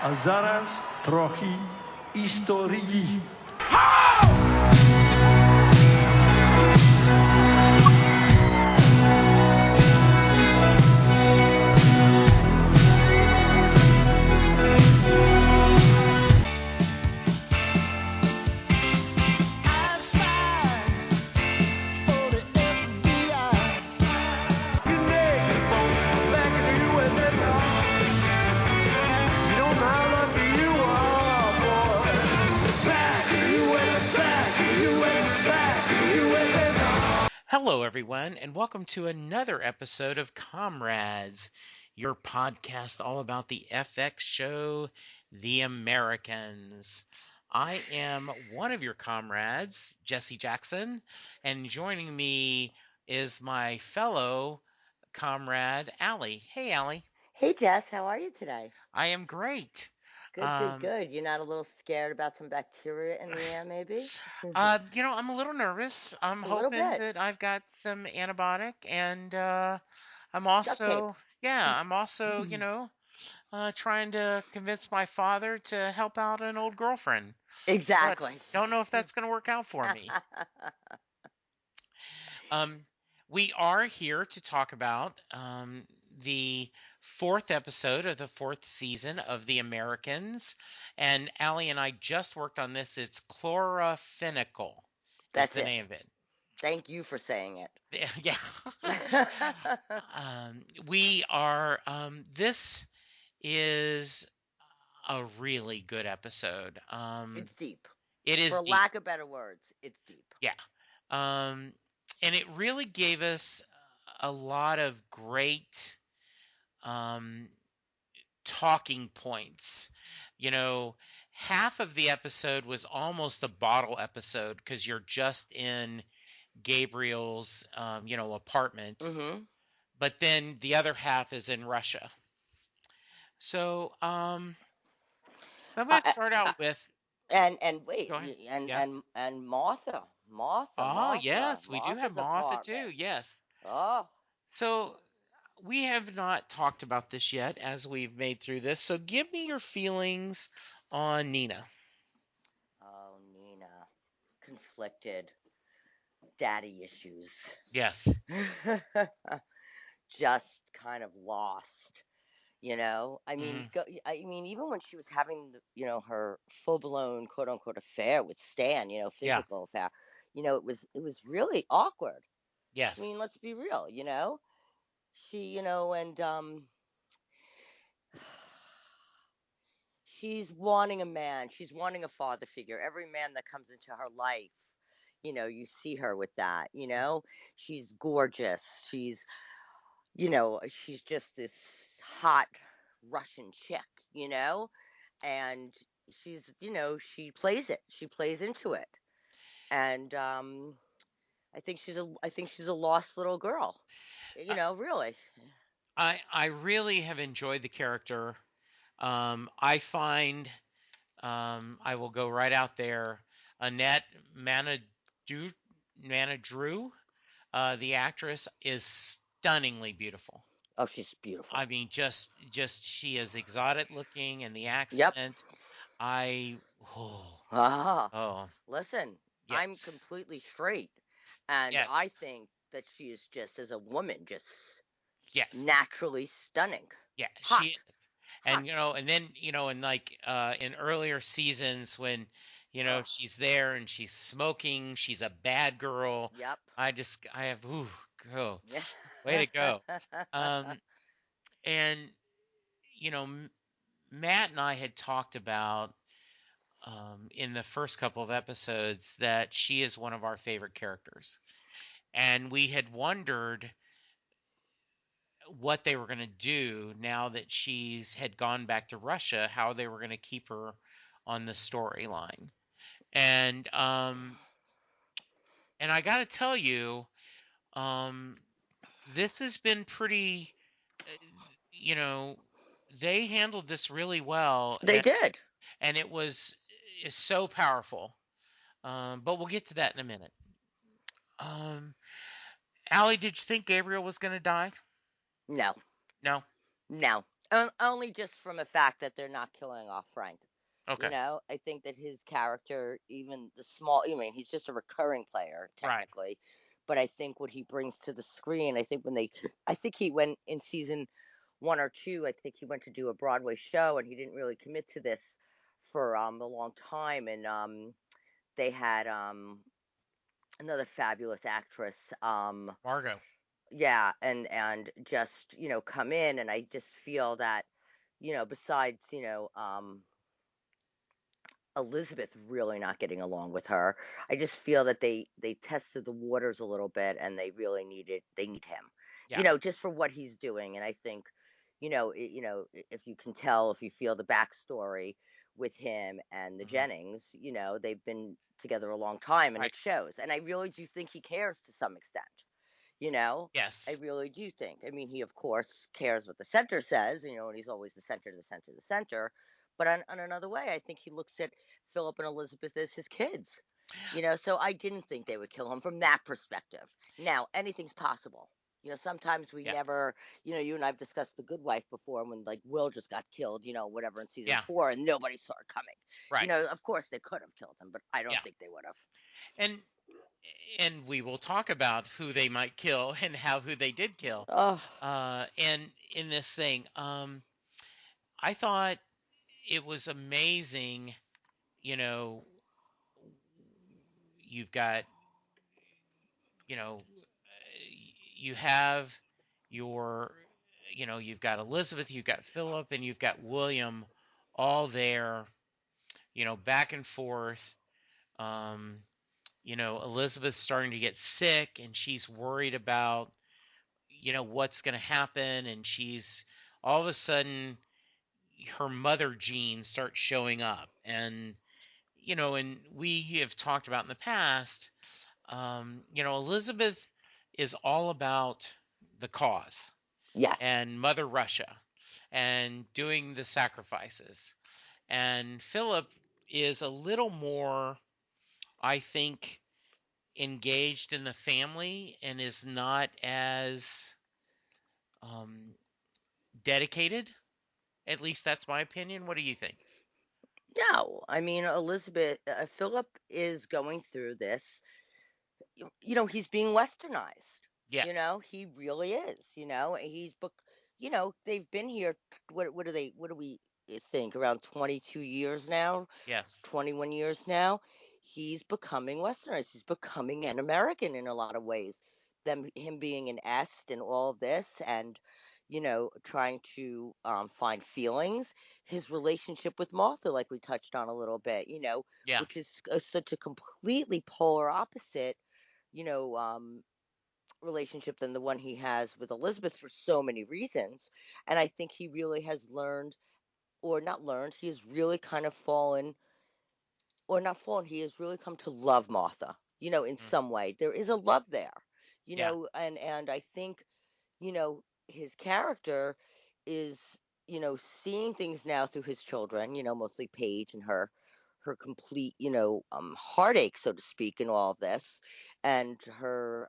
A zaraz trochę historii. Hello, everyone, and welcome to another episode of Comrades, your podcast all about the FX show, The Americans. I am one of your comrades, Jesse Jackson, and joining me is my fellow comrade, Ali. Hey, Ali. Hey, Jess, how are you today? I am great. Good. You're not a little scared about some bacteria in the air, maybe? I'm a little nervous. I'm A little hoping bit. that I've got some antibiotic, and I'm Duct tape. also, yeah, I'm also, trying to convince my father to help out an old girlfriend. But Exactly. don't know if that's going to work out for me. Um, we are here to talk about the fourth episode of the fourth season of The Americans. And Allie and I just worked on this. It's Chloramphenicol is That's the it. name of it. Thank you for saying it. Yeah. This is a really good episode. It's deep. It is For deep. lack of better words, it's deep. Yeah. And it really gave us a lot of great um, talking points. You know, half of the episode was almost a bottle episode because you're just in Gabriel's, apartment. Mm-hmm. But then the other half is in Russia. So, I'm going to Uh, start uh, out with. and wait, Go ahead. Yeah. and Martha, Oh, yes, we do have Martha's Martha too. apartment. Yes. Oh, So we have not talked about this yet as we've made through this. So give me your feelings on Nina. oh, Nina, conflicted, daddy issues. Yes. Just kind of lost, you know. Hmm. I mean, even when she was having, her full blown quote unquote affair with Stan, Yeah. physical affair, it was really awkward. I Yes. mean, let's be real, she, and she's wanting a man, she's wanting a father figure. Every man that comes into her life, you see her with that, she's gorgeous, she's just this hot Russian chick, and she plays it. She plays into it. And I think she's a lost little girl. Uh, Really. I really have enjoyed the character. I find I will go right out there. Annette Manadru, Manadru, the actress, is stunningly beautiful. Oh, she's beautiful. I mean, just she is exotic looking, and the Yep. accent. I oh Ah, oh listen, I'm yes, completely straight, and I yes, think that she is just as a woman, just yes, naturally stunning, yeah. She hot, is. hot. And then in like in earlier seasons when Oh, she's there and she's smoking, she's a bad girl. yep. I have go Yeah. way to go. Um, and Matt and I had talked about in the first couple of episodes that she is one of our favorite characters. And we had wondered what they were going to do now that she's had gone back to Russia, how they were going to keep her on the storyline. And and I got to tell you, um, this has been pretty. uh, You know, they handled this really well, They did. and it was is so powerful. But we'll get to that in a minute. Um, Allie, did you think Gabriel was going to die? No, No. no. Only just from the fact that they're not killing off Frank. Okay. I think that his character, even the small, he's just a recurring player Right. technically, but I think what he brings to the screen, I think he went in season 1 or 2. I think he went to do a Broadway show, and he didn't really commit to this for a long time, and they had another fabulous actress, Margot. yeah, and just come in, and I just feel that besides Elizabeth really not getting along with her. I just feel that they tested the waters a little bit, and they need him. Yeah. Just for what he's doing. And I think, if you can tell, if you feel the backstory with him and the Hmm. Jennings, they've been together a long time, and Right. it shows. And I really do think he cares to some extent. You know, I Yes. really do think. I mean, he of course cares what the center says, and he's always the center, the center, the center. But on another way, I think he looks at Philip and Elizabeth as his kids. So I didn't think they would kill him from that perspective. Now, anything's possible. Sometimes we Yeah. never, you and I've discussed The Good Wife before, when like Will just got killed, whatever, in season Yeah. 4, and nobody saw it coming. Right. Of course they could have killed him, but I don't Yeah. think they would have. And we will talk about who they might kill and how who they did kill. Oh, And in this thing, I thought it was amazing. You know, you've got, you know, you have your, you've got Elizabeth, you've got Philip, and you've got William, all there, back and forth. Um, Elizabeth's starting to get sick, and she's worried about, what's going to happen, and she's all of a sudden her mother gene starts showing up, and we have talked about in the past, Elizabeth is all about the cause yes. and Mother Russia and doing the sacrifices. And Philip is a little more, I think, engaged in the family and is not as um, dedicated. At least that's my opinion. What do you think? No, I mean, Philip is going through this. He's being westernized. Yes. He really is. They've been here. What do we think? Around 22 years now, Yes. 21 years now. He's becoming westernized. He's becoming an American in a lot of ways. Him being an Est and all of this, and trying to find feelings. His relationship with Martha, like we touched on a little bit, Yeah. which is such a completely polar opposite, you know, um, relationship than the one he has with Elizabeth for so many reasons. And I think he really has learned, or not learned, he has really kind of fallen, or not fallen, he has really come to love Martha, in Mm. some way. There is a love there, Yeah. and I think, his character is, seeing things now through his children, mostly Paige and her complete, heartache, so to speak, in all of this. And her,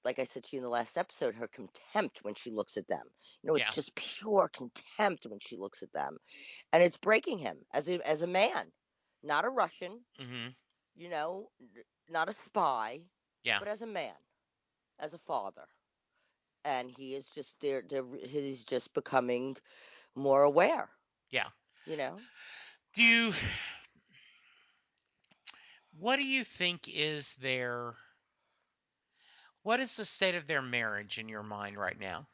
like I said to you in the last episode, her contempt when she looks at them. It's Yeah. just pure contempt when she looks at them. And it's breaking him as a man, not a Russian, Hmm. you know, not a spy, Yeah. but as a man, as a father. And he is just he's just becoming more aware, Yeah. you know. Do you, what do you think is what is the state of their marriage in your mind right now?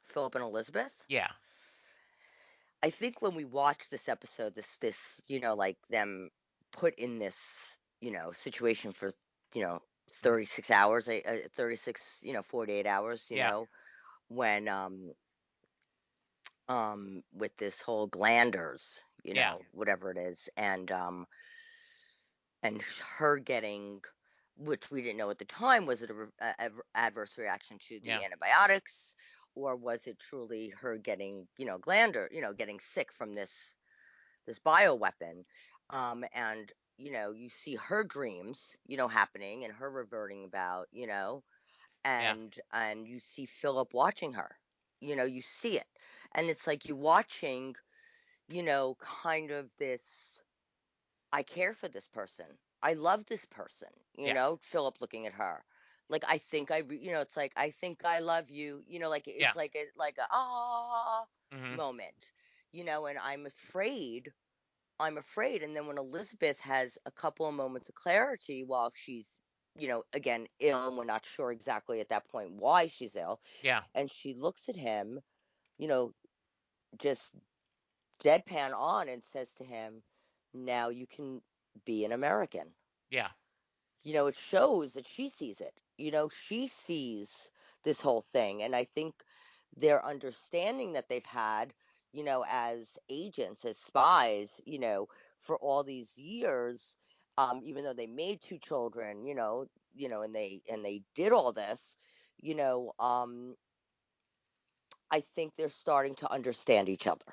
Philip and Elizabeth. Yeah. I think when we watch this episode, this like them put in this situation for you know Mm. 36 hours, 36 48 hours, Yeah. when with this whole glanders, Yeah. whatever it is, and her getting, which we didn't know at the time, was it a adverse reaction to Yeah. the antibiotics, or was it truly her getting glander, getting sick from this bioweapon, and you see her dreams happening, and her reverting about, Yeah. and you see Philip watching her, you see it, And it's like you watching, kind of this, I care for this person. I love this person, Yeah. Philip looking at her. Like, I think it's like, I think I love you, like Yeah. it's like a Hmm. moment, and I'm afraid. And then when Elizabeth has a couple of moments of clarity while she's, again, ill, and we're not sure exactly at that point why she's ill, Yeah. and she looks at him, you know, just deadpan on and says to him, now you can be an American. Yeah. It shows that she sees it. She sees this whole thing. And I think their understanding that they've had, as agents, as spies, for all these years, even though they made two children, and they did all this, you know, um, I think they're starting to understand each other.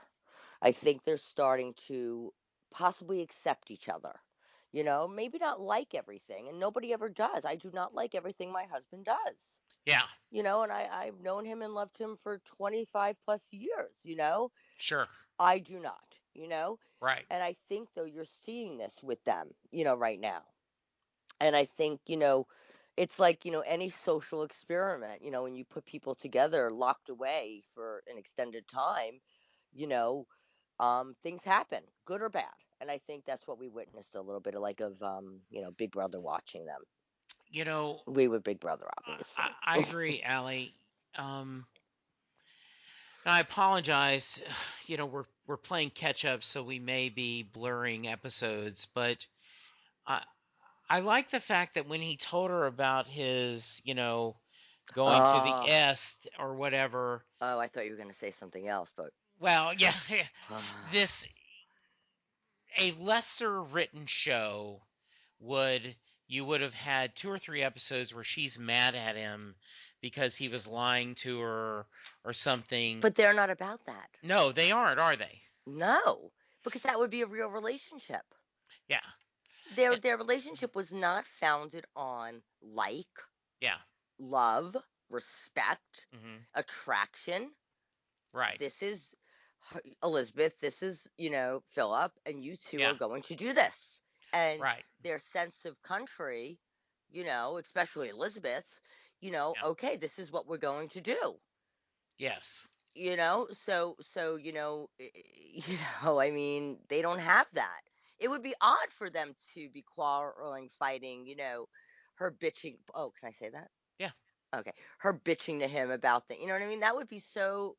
I think they're starting to possibly accept each other. Maybe not like everything, and nobody ever does. I do not like everything my husband does. Yeah. And I've known him and loved him for 25 plus years. Sure. I do not. Right. And I think, though, you're seeing this with them, right now. And I think, it's like, any social experiment, when you put people together locked away for an extended time, you know, things happen, good or bad. And I think that's what we witnessed a little bit of, like, of, Big Brother watching them. You know, We were Big Brother, I, obviously. I agree, Allie. Um, and I apologize. We're playing catch up, so we may be blurring episodes, but I I like the fact that when he told her about his, going to the Oh, Est or whatever. oh, I thought you were going to say something else, but Well, yeah, this a lesser written show would you would have had two or three episodes where she's mad at him because he was lying to her or something. but they're not about that. No, they aren't, are they? No, because that would be a real relationship. Yeah. Their eh, their relationship was not founded on Yeah. love, respect, Hmm. attraction. Right. This is Elizabeth, this is, Philip, and you two Yeah. are going to do this. And Right. their sense of country, especially Elizabeth's, Yeah. okay, this is what we're going to do. Yes. So I mean, they don't have that. It would be odd for them to be quarreling, fighting, her bitching. Oh, can I say that? Yeah. Okay, her bitching to him about the, you know what I mean? That would be so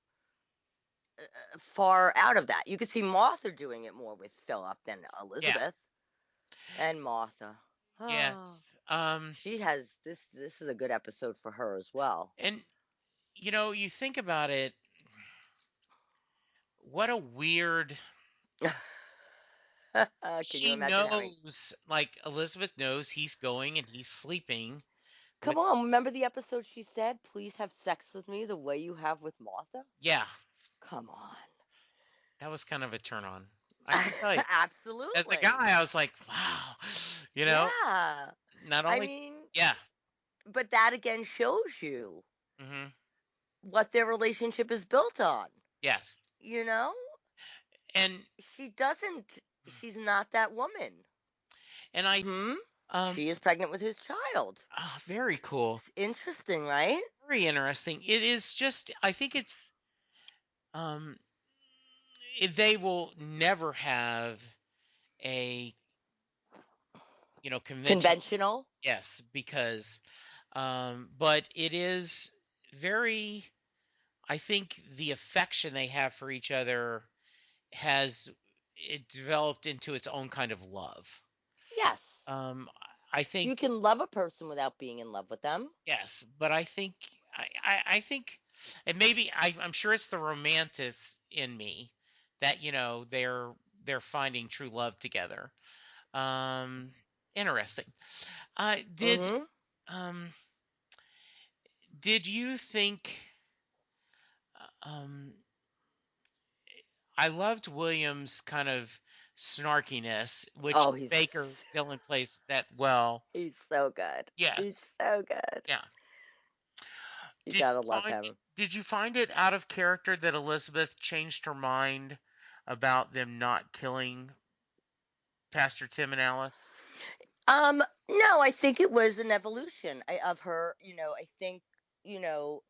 far out of that. You could see Martha doing it more with Philip than Yeah. Elizabeth. And Martha, oh, Yes. she has this. This is a good episode for her as well. And you think about it, what a weird. Can you She imagine having? knows, like Elizabeth knows he's going and he's sleeping Come with. on, remember the episode she said, "Please have sex with me the way you have with Martha." Yeah, Come on. that was kind of a turn on. I can tell you. As a Absolutely. guy, I was like, wow. You know, Yeah. not I only. mean, Yeah. but that again shows you Hmm. what their relationship is built on. Yes. You know? And She doesn't, she's not that woman. and I Hmm? um She is pregnant with his child. very cool. It's interesting, right? Very interesting. It is just I think it's um they will never have a conventional. Conventional. Yes, because but it is very. I think the affection they have for each other has it developed into its own kind of love. Yes. Um, I think You can love a person without being in love with them. yes, but I think I think, and maybe I'm sure it's the romantic in me that they're finding true love together. Um, Interesting. Uh, did Mm-hmm. um did you think um I loved Williams' kind of snarkiness, which Oh, Baker Dillon plays that well. he's so good. He's Yes. so good. Yeah. You Did you gotta love find him. did you find it out of character that Elizabeth changed her mind about them not killing Pastor Tim and Alice? No, I think it was an evolution of her. You know,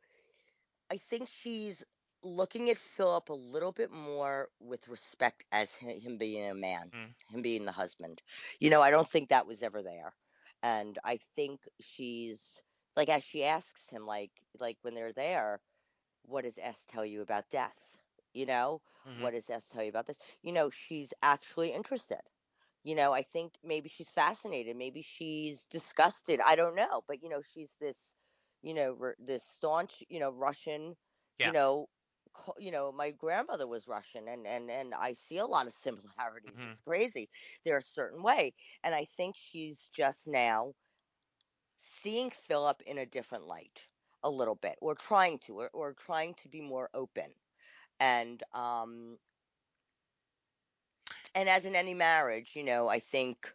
I think she's looking at Philip a little bit more with respect as him being a man, Mm, him being the husband. I don't think that was ever there, and I think she's like as she asks him, like when they're there, what does S tell you about death? mhm. What does S tell you about this? She's actually interested. I think maybe she's fascinated, maybe she's disgusted. I don't know, but she's this, this staunch, Russian, you Yeah. know, my grandmother was Russian, and I see a lot of similarities. Mhm. It's crazy. They're a certain way, and I think she's just now seeing Philip in a different light a little bit, or trying to be more open, and as in any marriage, I think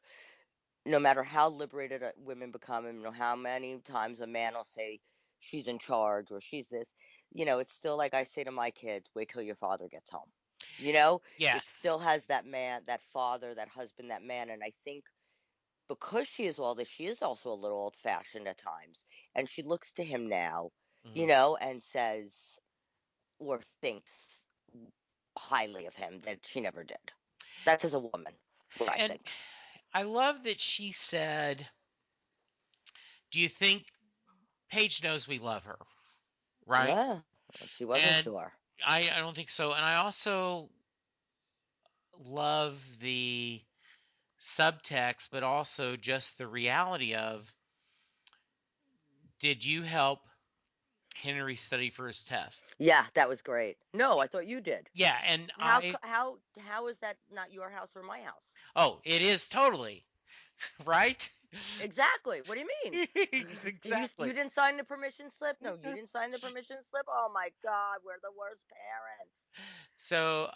no matter how liberated women become, and how many times a man will say she's in charge or she's this, it's still like I say to my kids, wait till your father gets home. It Yes. still has that man, that father, that husband, that man. And I think because she is all this, she is also a little old fashioned at times. And she looks to him now, Mhm. and says or thinks highly of him that she never did. That's as a woman, what I And think. I love that she said, "Do you think Paige knows we love her?" Right? Yeah, she wasn't And sure. I don't think so. And I also love the subtext, but also just the reality of, did you help Henry study for his test? Yeah, that was great. No, I thought you did. Yeah, and How is that not your house or my house? oh, it is totally, right? Exactly. What do you mean? You Exactly. didn't sign the permission slip? No, you didn't sign the permission slip? Oh my God, we're the worst parents. So,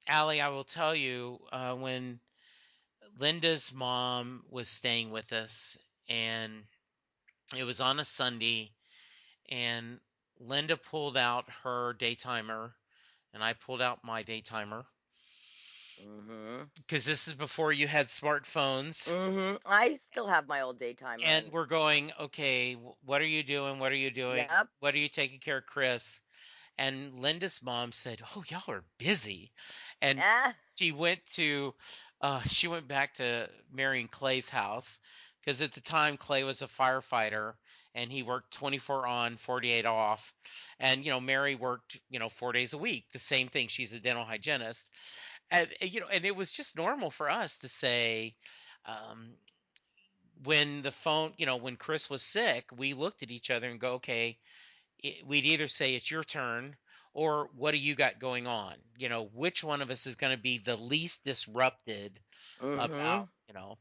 Allie, I will tell you, when Linda's mom was staying with us, and it was on a Sunday, and Linda pulled out her daytimer, and I pulled out my daytimer, Mhm. because this is before you had smartphones. Mhm. I still have my old daytimer And and we're going, okay, what are you doing? What are you doing? yep. What are you taking care of Chris? And Linda's mom said, "Oh, y'all are busy." And Ah. she went to, she went back to Mary and Clay's house, because at the time Clay was a firefighter and he worked 24 on, 48 off. And, Mary worked, 4 days a week, the same thing. She's a dental hygienist. And it was just normal for us to say, um, when the phone, when Chris was sick, we looked at each other and go, okay, we'd either say it's your turn, or what do you got going on? Which one of us is going to be the least disrupted about, Mhm.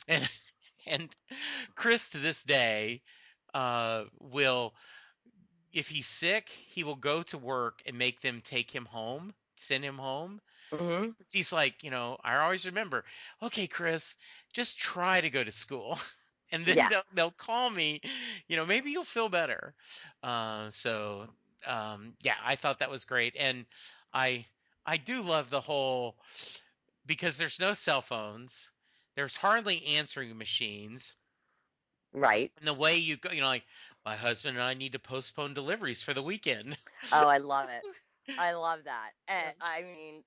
and and Chris to this day will, if he's sick, he will go to work and make them take him home, send him home. Mhm. He's like, I always remember, okay, Chris, just try to go to school. And then Yeah. they'll call me, maybe you'll feel better. So yeah, I thought that was great. And I I do love the whole, because there's no cell phones, there's hardly answering machines, Right. and the way you go, like, my husband and I need to postpone deliveries for the weekend. Oh, I love it. I love that. And Yes. I mean,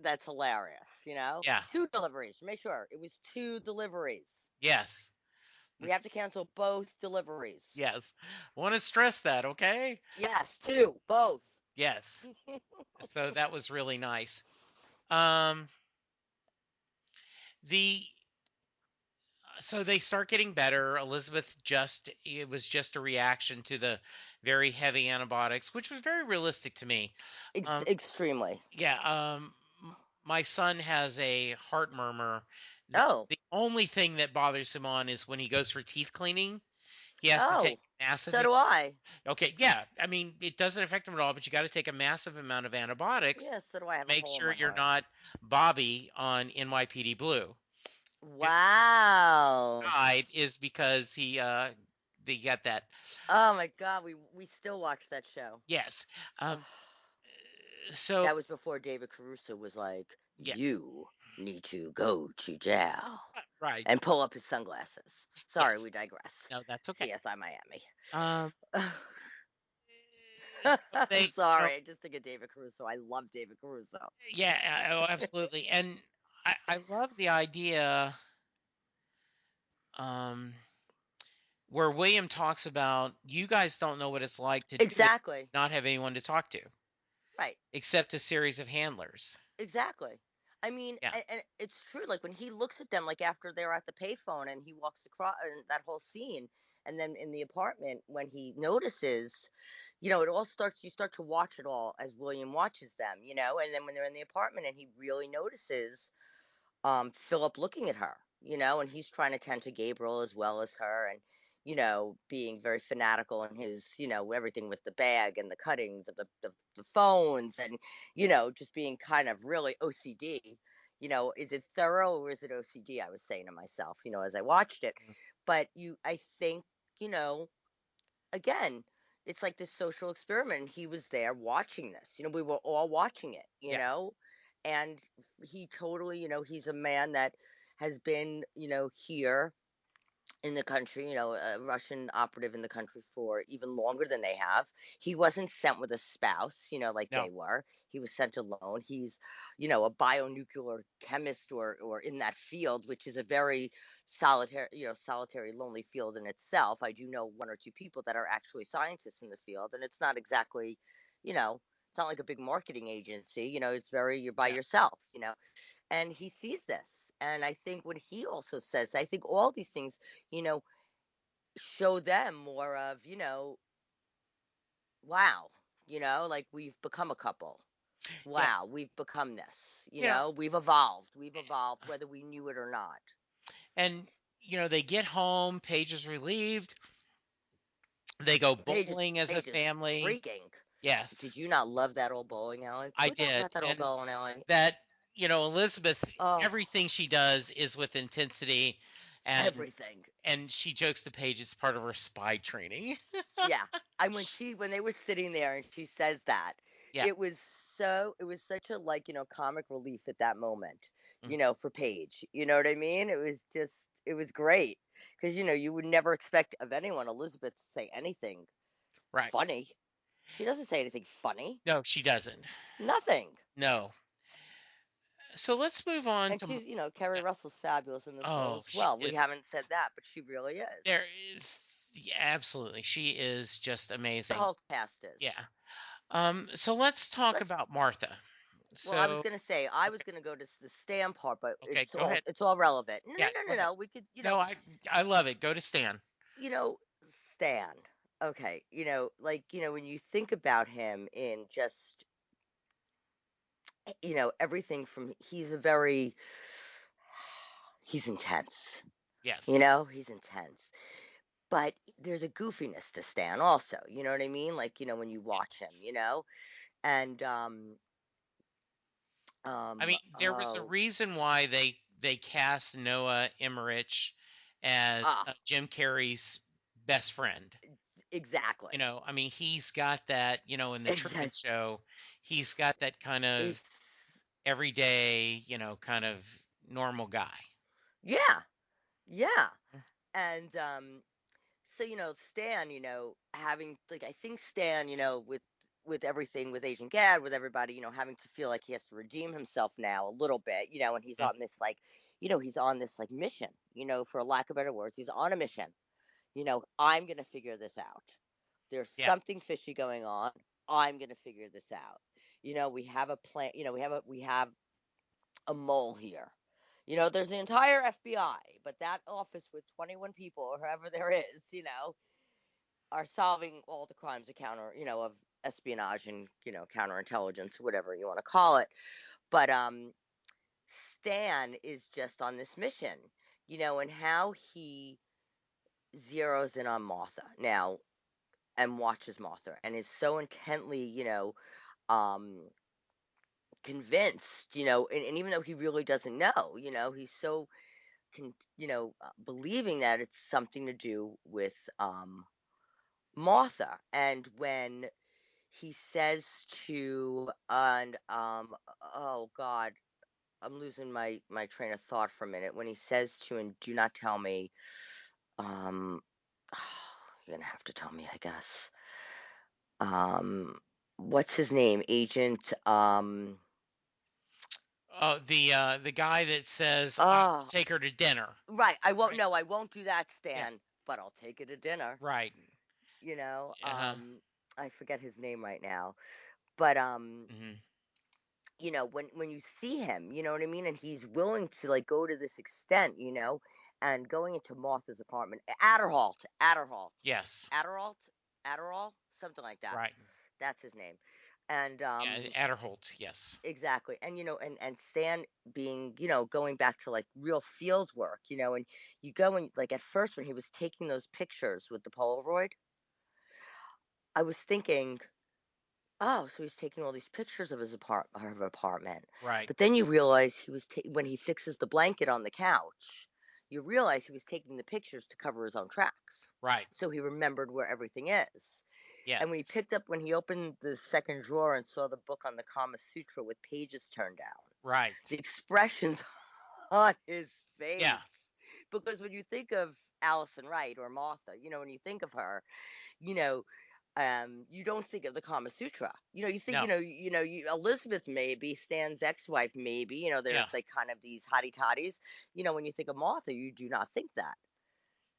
that's hilarious. Yeah. Two deliveries. Make sure it was two deliveries. Yes. We have to cancel both deliveries. Yes. Want to stress that, okay? Yes, two, both. Yes. So that was really nice. Um, the so they start getting better. Elizabeth, just it was just a reaction to the very heavy antibiotics, which was very realistic to me. Um, Extremely. yeah, my son has a heart murmur. Oh, The only thing that bothers him on is when he goes for teeth cleaning. He has to take oh, massive. so do I. Okay, yeah. I mean, it doesn't affect him at all, but you got to take a massive amount of antibiotics. Yeah, so do I have a Make hole in sure my you're heart. not Bobby on NYPD Blue. And Wow. died is because he they got that. Oh my God, we still watch that show. Yes. Ugh. So That was before David Caruso was like, yeah, "You need to go to jail," right. and pull up his sunglasses. Sorry, Yes. we digress. No, that's okay. CSI Miami. Um, so I'm they, sorry. I just think of David Caruso. I love David Caruso. yeah, oh, absolutely. And I love the idea, um, where William talks about you guys don't know what it's like to do it, Exactly. not have anyone to talk to Right. except a series of handlers. Exactly. I mean, Yeah. and it's true. Like when he looks at them, like after they're at the payphone, and he walks across, and that whole scene, and then in the apartment when he notices, it all starts. You start to watch it all as William watches them, and then when they're in the apartment, and he really notices Philip looking at her, and he's trying to tend to Gabriel as well as her, and being very fanatical in his, everything with the bag and the cuttings of the phones, and just being kind of really OCD. Is it thorough or is it OCD? I was saying to myself, as I watched it, Mm. but I think, you know, again, it's like this social experiment. And he was there watching this. We were all watching it, Yeah. and he totally, he's a man that has been, here in the country, a Russian operative in the country for even longer than they have. He wasn't sent with a spouse, like No. they were. He was sent alone. He's, a bionuclear chemist or in that field, which is a very solitary, lonely field in itself. I do know one or two people that are actually scientists in the field, and it's not exactly, it's not like a big marketing agency, it's very, you're by Yeah. yourself, and he sees this. And I think when he also says, I think all these things, you know, show them more of, wow, like we've become a couple. Yeah. Wow, we've become this, You know, we've evolved. We've evolved whether we knew it or not. and they get home, Paige is relieved. They go bowling as a Paige is family. freaking. Yes, Did you not love that old bowling alley? Can I we talk did. about that old And bowling alley? that, Elizabeth, Oh, everything she does is with intensity, and everything. she jokes to Paige it's part of her spy training. Yeah. And when they were sitting there and she says that, Yeah. it was such a, like, comic relief at that moment, Mm. for Paige. You know what I mean? It was great. Because, you would never expect of anyone, Elizabeth, to say anything Right. funny. She doesn't say anything funny. No, she doesn't. Nothing. No. So let's move on And to she's, Kerry Russell's fabulous in this role oh, as she well. We is haven't said that, but she really is. there is yeah, absolutely. She is just The amazing. whole cast is. Yeah. So let's talk Let's about Martha. Well, I was So gonna say I was okay, gonna go to the Stan part, but okay, go ahead. it's all relevant. No, no, Yeah, no, go no, ahead. no. We could, No, I love it. Go to Stan. Stan. Okay, like when you think about him in just everything from he's intense. Yes. He's intense. But there's a goofiness to Stan also. You know what I mean? Like when you watch him, Yes. and I mean, there was a oh reason why they cast Noah Emmerich as ah Jim Carrey's best friend. exactly. I mean, he's got that, in the Truman Yes. Show, he's got that kind of It's everyday, kind of normal guy. Yeah, yeah. And so Stan, having, like, I think Stan, with everything, with Agent Gad, with everybody, having to feel like he has to redeem himself now a little bit, and he's Mm. on this, like, he's on this, like, mission, for lack of better words, he's on a mission. I'm gonna figure this out. There's Yeah. something fishy going on. I'm gonna figure this out. We have a plan. We have a mole here. There's the entire FBI, but that office with 21 people or whoever there is, are solving all the crimes of of espionage and, counterintelligence, whatever you want to call it. But Stan is just on this mission, and how he zeroes in on Martha now and watches Martha and is so intently, um convinced, and even though he really doesn't know, he's so believing that it's something to do with Martha. And when he says to, and oh God, I'm losing my train of thought for a minute. When he says to, and do not tell me, you're gonna have to tell me, I guess. What's his name? Agent. Oh, the guy that says I'll Oh, take her to dinner. right. I won't. Right. No, I won't do that, Yeah. Stan. But I'll take it to dinner. Right. You know. Uh-huh. I forget his name right now. But Hmm. when you see him, you know what I mean, and he's willing to like go to this extent, and going into Martha's apartment, Yes. Adderall, Adderall, something like that. Right. That's his name. And Yeah. Adderholt. Yes. exactly. And and Stan being, going back to like real field work, and you go and like at first when he was taking those pictures with the Polaroid, I was thinking, oh, so he's taking all these pictures of his apartment. Right. But then you realize he was when he fixes the blanket on the couch, you realize he was taking the pictures to cover his own tracks. Right. So he remembered where everything is. And Yes. when he opened the second drawer and saw the book on the Kama Sutra with pages turned down, the Right. expressions on his Yeah. face. Because when you think of Allison Wright or Martha, when you think of her, you know, you don't think of the Kama Sutra. You think, No. Elizabeth maybe, Stan's ex-wife maybe, they're Yeah. like kind of these hottie toddies. When you think of Martha, you do not think that,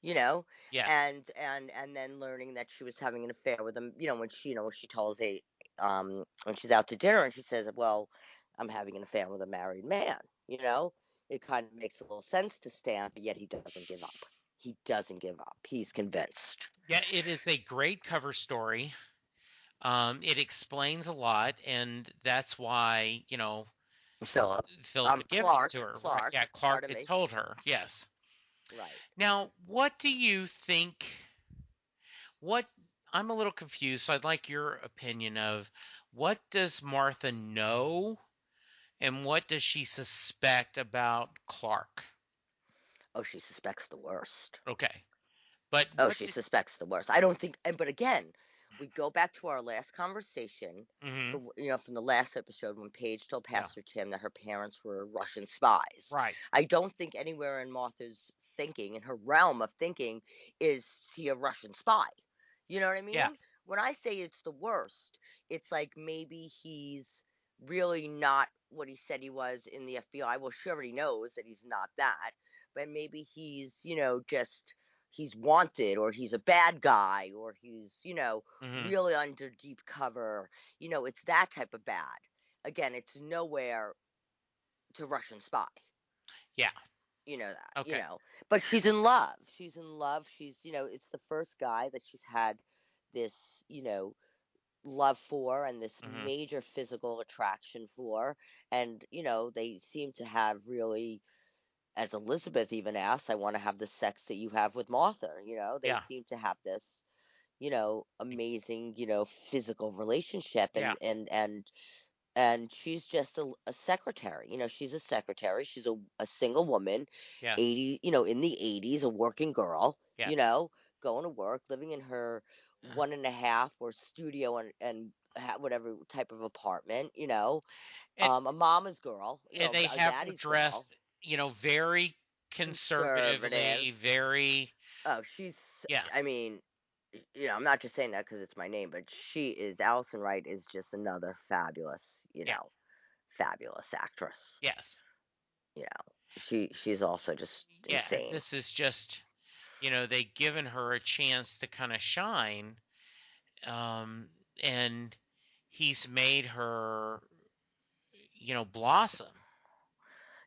you know, Yes. and then learning that she was having an affair with him, when she tells when she's out to dinner and she says, well, I'm having an affair with a married man, it kind of makes a little sense to Stan, but yet he doesn't give up. He doesn't give up. He's convinced. Yeah. It is a great cover story. It explains a lot, and that's why Philip. Philip had given it to her. Right. Clark. Yeah. Clark Pardon had me. told her. Yes. Right. Now, what do you think? What I'm a little confused. So I'd like your opinion of what does Martha know and what does she suspect about Clark? Oh, she suspects the worst. Okay. But Oh, what she did suspects the worst. I don't think, but again, we go back to our last conversation Mhm. from the last episode when Paige told Yeah. Pastor Tim that her parents were Russian spies. Right. I don't think anywhere in Martha's thinking, in her realm of thinking, is he a Russian spy. You know what I Yeah. mean? When I say it's the worst, it's like maybe he's really not what he said he was in the FBI. Well, she already knows that he's not that, but maybe he's, just he's wanted or he's a bad guy or he's, Mhm. really under deep cover. It's that type of bad. Again, it's nowhere to Russian spy. Yeah. You know that, Okay. But she's in love. She's in love. She's, it's the first guy that she's had this, love for and this Mhm. major physical attraction for. And, they seem to have really, as Elizabeth even asks, I want to have the sex that you have with Martha. They Yeah. seem to have this, amazing, physical relationship. Yeah. And she's just a secretary. She's a secretary. She's a single woman, Yes. 80, in the 80s, a working girl, Yes. going to work, living in her Uh, 1.5 or studio and whatever type of apartment, and, a mama's girl, and they a have her daddy's girl, dressed, very conservative. conservatively, very Oh, yeah. I mean, I'm not just saying that because it's my name, but Allison Wright is just another fabulous, Yeah. fabulous actress. Yes. You know, she's also just Yeah. insane. This is just, they given her a chance to kind of shine, and he's made her, blossom.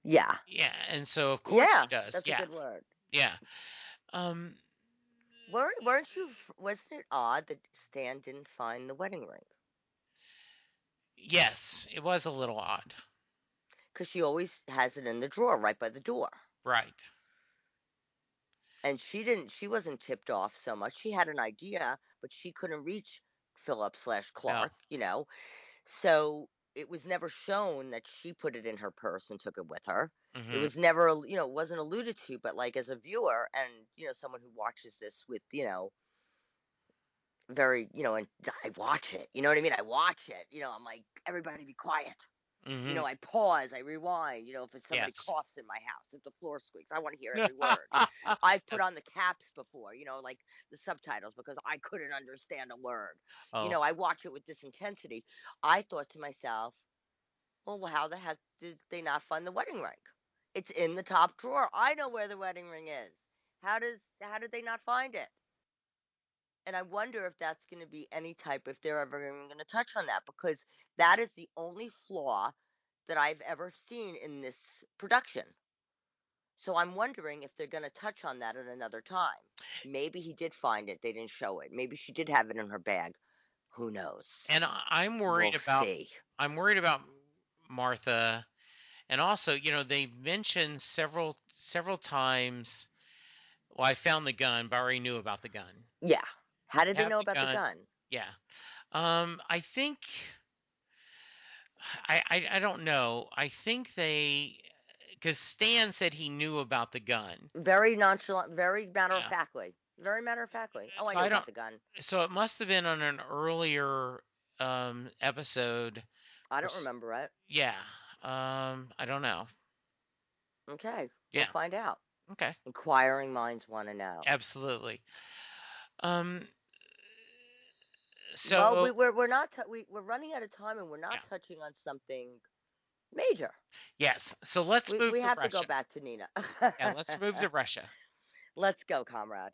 Yeah, Yeah, and so of course she yeah, does. that's a Yeah, good word. yeah. Um, Weren't you? Wasn't it odd that Stan didn't find the wedding ring? yes, it was a little odd. Because she always has it in the drawer right by the door, Right. and she didn't. She wasn't tipped off so much. She had an idea, but she couldn't reach Philip slash No. Clark. So it was never shown that she put it in her purse and took it with her. It Hmm. was never, it wasn't alluded to, but like as a viewer and, someone who watches this with, very, and I watch it, you know what I mean? I watch it, I'm like, everybody be quiet. Hmm. I pause, I rewind, if somebody Yes. coughs in my house, if the floor squeaks, I want to hear every word. I've put on the caps before, like the subtitles because I couldn't understand a word. Oh, I watch it with this intensity. I thought to myself, well, how the heck did they not find the wedding ring? It's in the top drawer. I know where the wedding ring is. How did they not find it? And I wonder if that's going to be any type, if they're ever going to touch on that, because that is the only flaw that I've ever seen in this production. So I'm wondering if they're going to touch on that at another time. Maybe he did find it. They didn't show it. Maybe she did have it in her bag. Who knows? and I'm We'll worried about see. Martha, and also, they mentioned several times. Well, I found the gun, but I already knew about the gun. Yeah. How did They they have know the about the gun. gun? Yeah. I think I don't know. I think because Stan said he knew about the gun. Very nonchalant, very matter of Yeah. factly. Very matter of factly. Oh, I So knew I about don't. the gun. So it must have been on an earlier episode. I Or don't remember it. yeah. I don't know. Okay. We'll Yeah. find out. Okay. Inquiring minds want to know. Absolutely. Um. Well, So we're not we're running out of time and we're yeah. not touching on something major. Yes. So let's move We to have to go Russia. back to Nina. Yeah. Let's move to Russia. Let's go, comrade.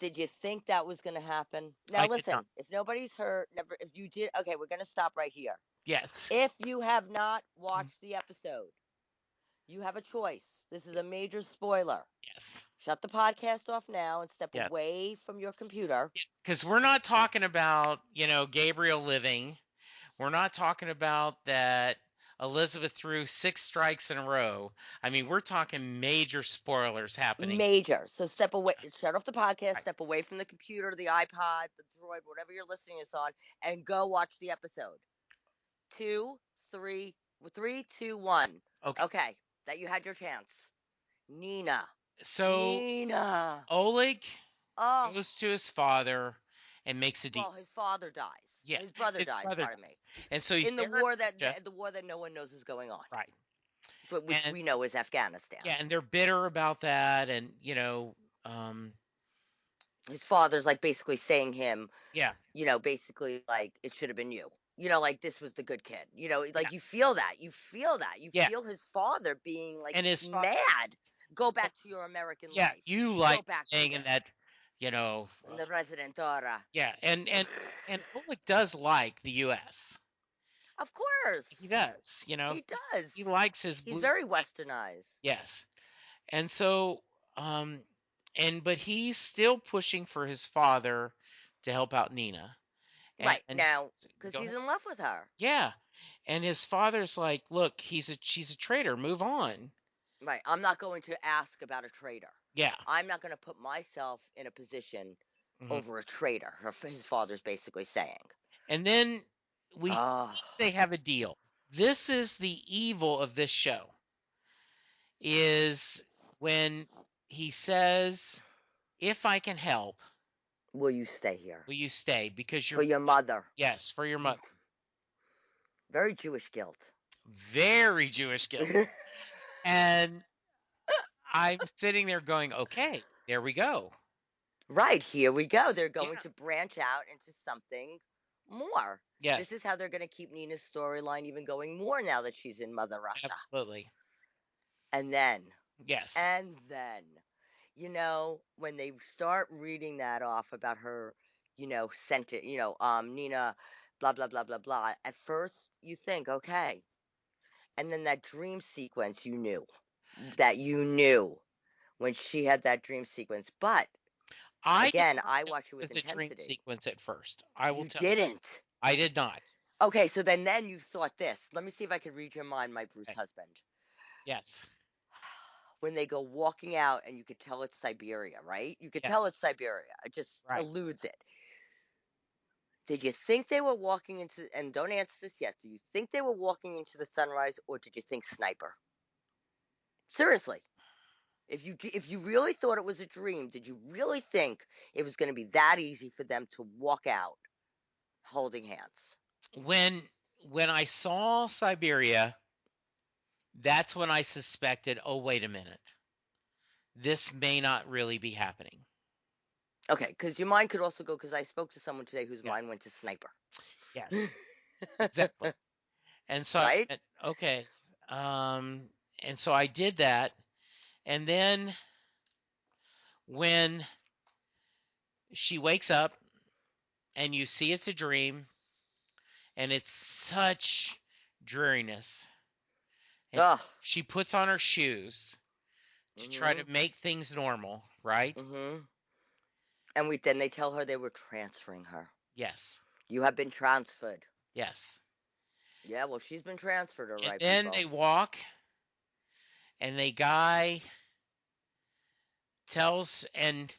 Did you think that was going to happen? Now I did not. listen, if nobody's hurt, never if you did, okay, we're going to stop right here. Yes. If you have not watched the episode, you have a choice. This is a major spoiler. Yes. Shut the podcast off now and step Yes. away from your computer. Because we're not talking about, Gabriel living. We're not talking about that Elizabeth threw 6 strikes in a row. I mean, we're talking major spoilers happening. Major. So step away, shut off the podcast, Right. step away from the computer, the iPod, the Droid, whatever you're listening to this on, and go watch the episode. 2, 3, 3, 2, 1. Okay. Okay, that you had your chance. Nina. So Nina. Oleg Oh, goes to his father and makes a deal. well, his father dies. Yeah, His brother his dies, brother pardon me. does. And so he's In the there in war Russia. the war that no one knows is going on, Right. but which And we know is Afghanistan. yeah, and they're bitter about that. And, um, His father's like basically saying him, yeah, basically like it should have been you. Like this was the good kid. yeah, Like you feel that. You feel that. You yeah. feel his father being like And his father, mad. Go back to your American yeah, life. you Go like back to staying in that, this. you know, In the Residentora. yeah, and Oleg does like the U.S. Of course. He does, He does. he likes his He's blue very jeans. westernized. Yes, and so, but he's still pushing for his father to help out Nina, Right. and Now, because go he's ahead. in love with her. Yeah, and his father's like, look, she's a traitor. Move on. Right. I'm not going to ask about a traitor. Yeah. I'm not going to put myself in a position Mhm. over a traitor, his father's basically saying. And then we Oh, think they have a deal. This is the evil of this show. Is when he says, "If I can help, will you stay here? will you stay? Because For your mother. yes, for your mother." Very Jewish guilt. Very Jewish guilt. And I'm sitting there going, "Okay, there we go." Right, here we go. They're Yeah. going to branch out into something more. Yes, This is how they're going to keep Nina's storyline even going more now that she's in Mother Russia. absolutely. And then, Yes. when they start reading that off about her, sent it, Nina, blah, blah, blah, blah, blah. At first, you think, okay. And then that dream sequence, you knew when she had that dream sequence. But I did again, not I know watch it it with was a dream intensity. sequence at first. I will You tell you. didn't. I did not. Okay, so then you thought this. Let me see if I can read your mind, my Bruce Okay. husband. Yes. When they go walking out and you could tell it's Siberia, right? You could Yeah. tell it's Siberia. It just Right. eludes it. Did you think they were walking into, and don't answer this yet, do you think they were walking into the sunrise, or did you think sniper? Seriously. If you really thought it was a dream, did you really think it was going to be that easy for them to walk out holding hands? When I saw Siberia, that's when I suspected, oh, wait a minute. This may not really be happening. Okay, because your mind could also go, because I spoke to someone today whose Yeah. mind went to sniper. Yes, exactly. And so I Right? went, okay. And so I did that. And then when she wakes up and you see it's a dream and it's such dreariness, and Ugh. she puts on her shoes to try to Mhm. make things normal, right? Mhm. And then they tell her they were transferring her. Yes. You have been transferred. Yes. Yeah, well, she's been transferred, all And right, then people. they walk and the guy tells, and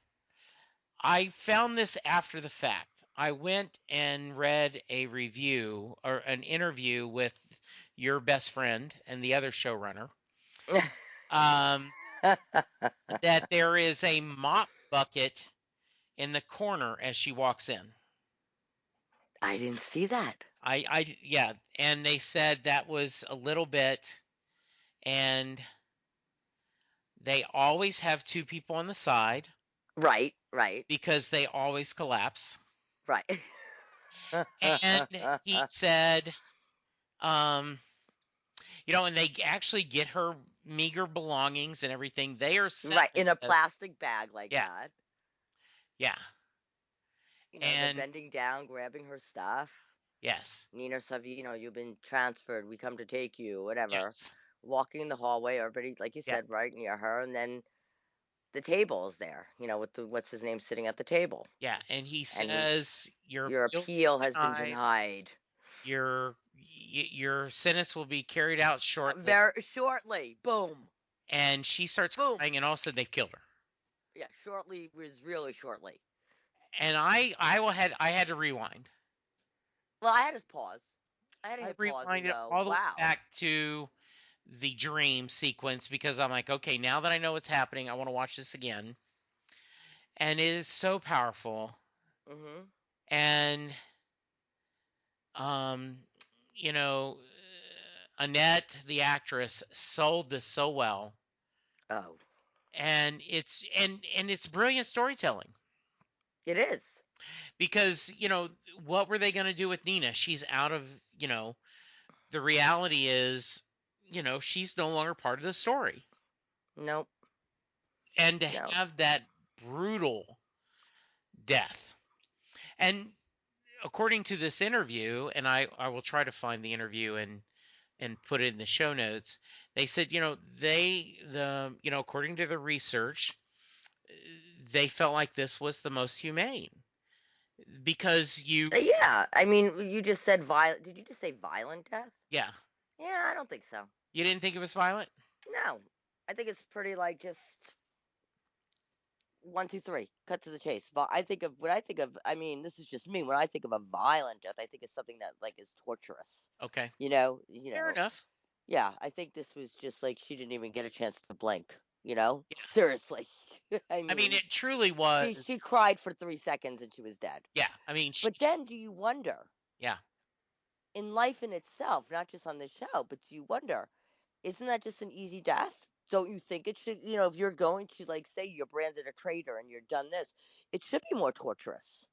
I found this after the fact. I went and read a review or an interview with your best friend and the other showrunner, um, that there is a mop bucket in the corner as she walks in. I didn't see that. Yeah, and they said that was a little bit, and they always have two people on the side Right, right, because they always collapse. right. And he said, um, and they actually get her meager belongings and everything. They are set. Right, in a plastic bag like Yeah, that. yeah, They're and bending down, grabbing her stuff. yes, Nina Savino, you've been transferred. We come to take you, whatever. yes, Walking in the hallway, everybody, like you yeah, said, right near her, and then the table is there. With the what's his name sitting at the table, yeah. And he and he, says your your appeals appeal will be has been denied. denied. Your sentence will be carried out shortly. Very shortly, boom, And she starts boom. crying, and all of a sudden they've killed her. Yeah, shortly was really shortly. And I had to rewind. Well, I had to pause. I had to I hit pause and rewinded go, all the way wow. back to the dream sequence because I'm like, okay, now that I know what's happening, I want to watch this again. And it is so powerful. Mhm. And um, you know, Annette, the actress, sold this so well, Oh, and it's brilliant storytelling it is. because what were they going to do with Nina? She's out of the reality is she's no longer part of the story, Nope. and to No. have that brutal death. And according to this interview, and I will try to find the interview and put it in the show notes. They said, according to the research, they felt like this was the most humane because Yeah, I mean, you just said violent. Did you just say violent death? yeah, Yeah, I don't think so. you didn't think it was violent? No, I think it's pretty like just 1, 2, 3, cut to the chase. But I think of when I think of, I mean, this is just me. When I think of a violent death, I think of something that like is torturous. Okay, You know, you fair know. enough. Yeah, I think this was just like she didn't even get a chance to blink. Yeah, Seriously. I I mean, mean, it truly was. she cried for 3 seconds and she was dead. Yeah, I mean, But then, do you wonder yeah, in life in itself, not just on this show, but do you wonder, isn't that just an easy death? Don't you think it should, if you're going to, like, say you're branded a traitor and you're done this, it should be more torturous.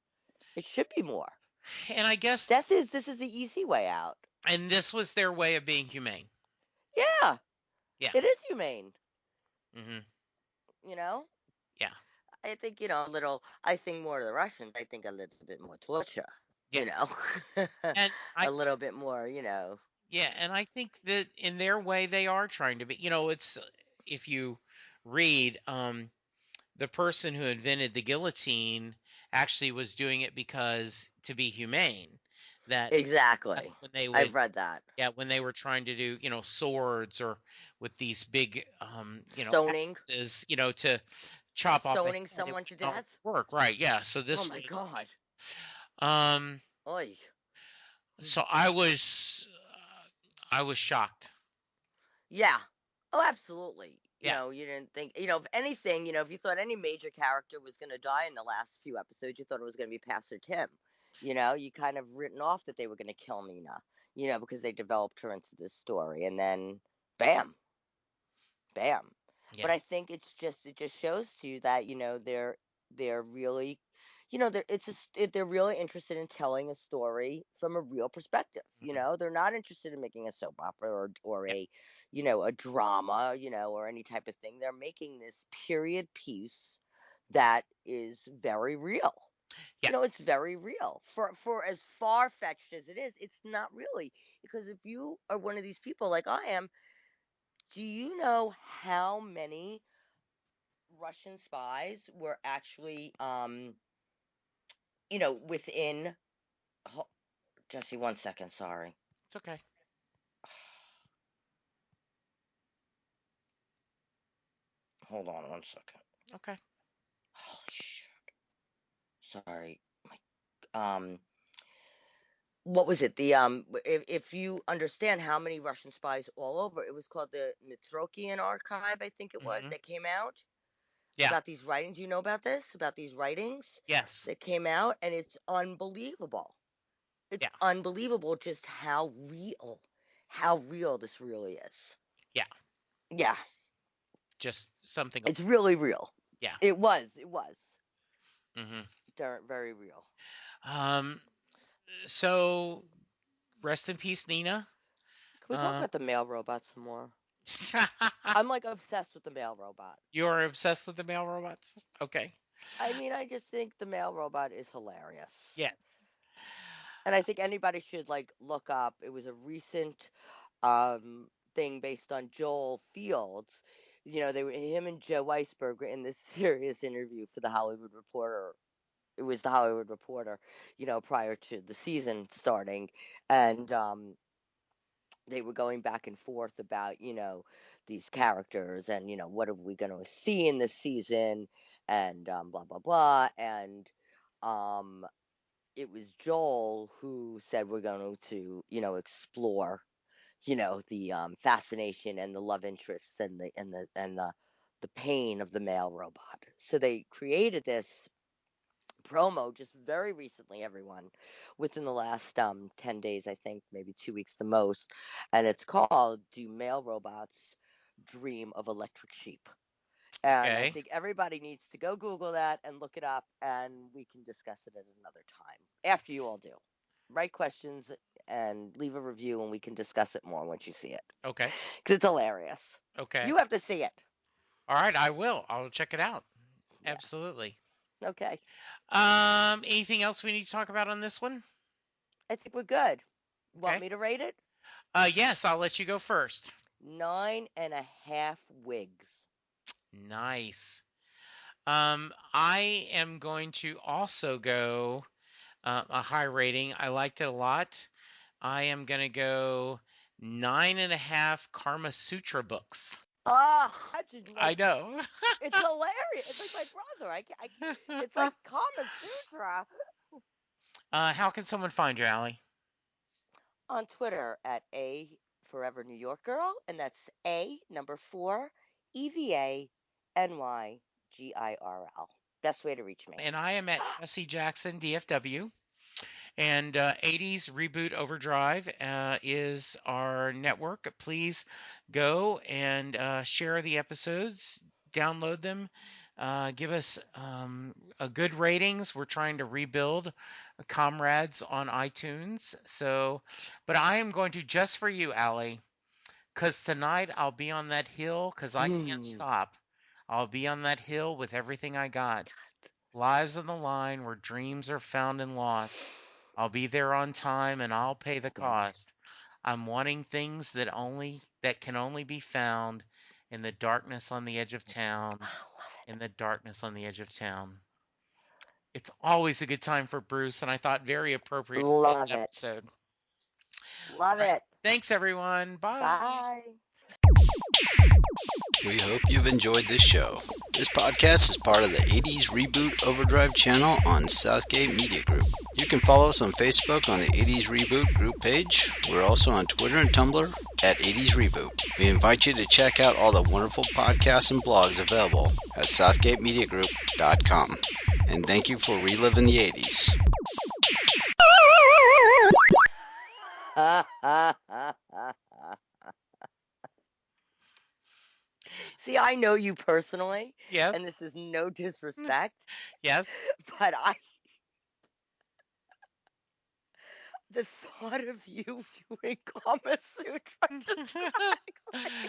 It should be more. and I guess, This is the easy way out. and this was their way of being humane. Yeah, Yeah, it is humane, hmm you know? yeah, I think, I think more to the Russians. I think a little bit more torture, yeah, you know? and A little bit more. yeah, and I think that in their way they are trying to be. It's if you read, the person who invented the guillotine actually was doing it because to be humane. That Exactly. that's when they I've would, read that. yeah, when they were trying to do, swords or with these big, Stoning. axes, to chop off a head, Stoning it someone would to not death. work, right? Yeah. So Oh this my was, God. um, Oy. So I was shocked. Yeah. Oh, absolutely. Yeah. You didn't think, if anything, if you thought any major character was going to die in the last few episodes, you thought it was going to be Pastor Tim. You kind of written off that they were going to kill Nina, because they developed her into this story. And then, bam, bam. But Yeah. I think it just shows to you that, they're really, they're really interested in telling a story from a real perspective. Hmm. They're not interested in making a soap opera or Yeah. a drama, or any type of thing. They're making this period piece that is very real. Yeah. It's very real. For as far fetched as it is, it's not really, because if you are one of these people like I am, do you know how many Russian spies were actually, within. Jesse, 1 second, sorry. It's okay. Hold on 1 second. Okay. Holy shit. Sorry. What was it? If you understand how many Russian spies all over, it was called the Mitrokian Archive, I think it was, Hmm. that came out Yeah. about these writings. Do you know about this? About these writings Yes. that came out, and it's unbelievable. It's Yeah. unbelievable just how real this really is. Yeah. Yeah, Just something. it's really real. Yeah. It was Hmm. very real. Um. So rest in peace, Nina. Can we talk Uh. about the male robot some more? I'm like obsessed with the male robot. You're obsessed with the male robots. Okay. I mean, I just think the male robot is hilarious. Yes. And I think anybody should like look up. It was a recent thing based on Joel Fields. They were him and Joe Weisberg were in this serious interview for the Hollywood Reporter. It was the Hollywood Reporter, prior to the season starting, and they were going back and forth about, these characters and, what are we going to see in this season, and blah blah blah. And um it was Joel who said we're going to, explore, the fascination and the love interests and the pain of the male robot. So they created this promo just very recently, everyone, within the last 10 days, I think, maybe 2 weeks the most. And it's called Do Male Robots Dream of Electric Sheep? And I Okay. think everybody needs to go Google that and look it up, and we can discuss it at another time after you all do. Write questions and leave a review, and we can discuss it more once you see it, Okay. because it's hilarious. Okay. You have to see it. All right. I will. I'll check it out. Yeah. Absolutely. Okay. Anything else we need to talk about on this one? I think we're good. Want Okay. me to rate it? Yes, I'll let you go first. 9.5 wigs. Nice. I am going to also go a high rating. I liked it a lot. I am going to go 9.5 Karma Sutra books. Ah, imagine, I like, know. it's hilarious. It's like my brother. It's like Kama Sutra. How can someone find you, Allie? On Twitter at A Forever New York Girl, and that's A number 4 EVANYGIRL. Best way to reach me. And I am at Jesse Jackson DFW. And 80s Reboot Overdrive is our network. Please go and share the episodes, download them, give us a good ratings. We're trying to rebuild Comrades on iTunes. So, but I am going to just for you, Allie, because tonight I'll be on that hill because I can't stop. I'll be on that hill with everything I got. Lives on the line where dreams are found and lost. I'll be there on time and I'll pay the cost. I'm wanting things that can only be found in the darkness on the edge of town. In the darkness on the edge of town. It's always a good time for Bruce, and I thought very appropriate for this Love it. episode. Love All right. it. Thanks, everyone. Bye. Bye. We hope you've enjoyed this show. This podcast is part of the 80s Reboot Overdrive channel on Southgate Media Group. You can follow us on Facebook on the 80s Reboot group page. We're also on Twitter and Tumblr at 80s Reboot. We invite you to check out all the wonderful podcasts and blogs available at southgatemediagroup.com. And thank you for reliving the 80s. See, I know you personally, Yes. and this is no disrespect, Yes. but the thought of you doing Kama Sutra just makes me